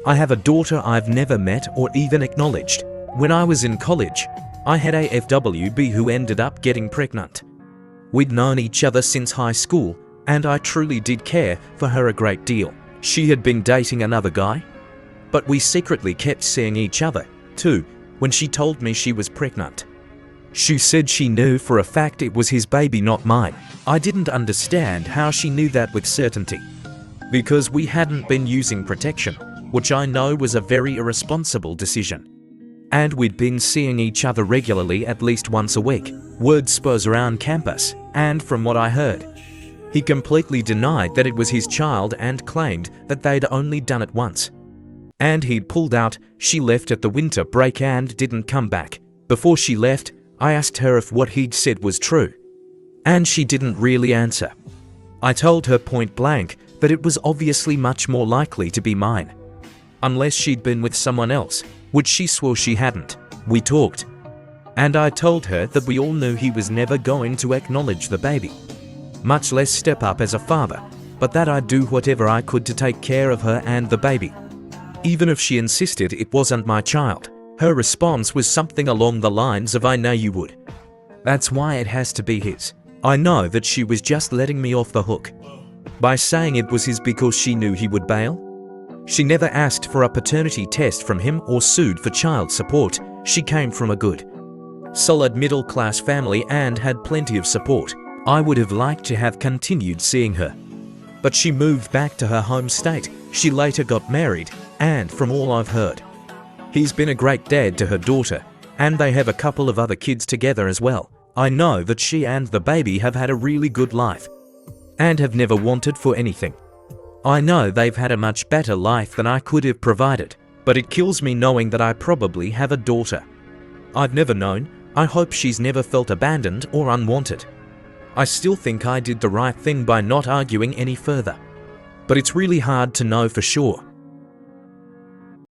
I have a daughter I've never met or even acknowledged. When I was in college, I had a FWB who ended up getting pregnant. We'd known each other since high school, and I truly did care for her a great deal. She had been dating another guy, but we secretly kept seeing each other, too, when she told me she was pregnant. She said she knew for a fact it was his baby, not mine. I didn't understand how she knew that with certainty, because we hadn't been using protection, which I know was a very irresponsible decision. And we'd been seeing each other regularly at least once a week. Word spurs around campus, and from what I heard, he completely denied that it was his child and claimed that they'd only done it once. And he'd pulled out. She left at the winter break and didn't come back. Before she left, I asked her if what he'd said was true, and she didn't really answer. I told her point blank that it was obviously much more likely to be mine, unless she'd been with someone else, which she swore she hadn't. We talked, and I told her that we all knew he was never going to acknowledge the baby, much less step up as a father, but that I'd do whatever I could to take care of her and the baby, even if she insisted it wasn't my child. Her response was something along the lines of, "I know you would. That's why it has to be his." I know that she was just letting me off the hook by saying it was his because she knew he would bail. She never asked for a paternity test from him or sued for child support. She came from a good, solid middle-class family and had plenty of support. I would have liked to have continued seeing her, but she moved back to her home state. She later got married, and from all I've heard, he's been a great dad to her daughter, and they have a couple of other kids together as well. I know that she and the baby have had a really good life and have never wanted for anything. I know they've had a much better life than I could have provided, but it kills me knowing that I probably have a daughter I've never known. I hope she's never felt abandoned or unwanted. I still think I did the right thing by not arguing any further, but it's really hard to know for sure.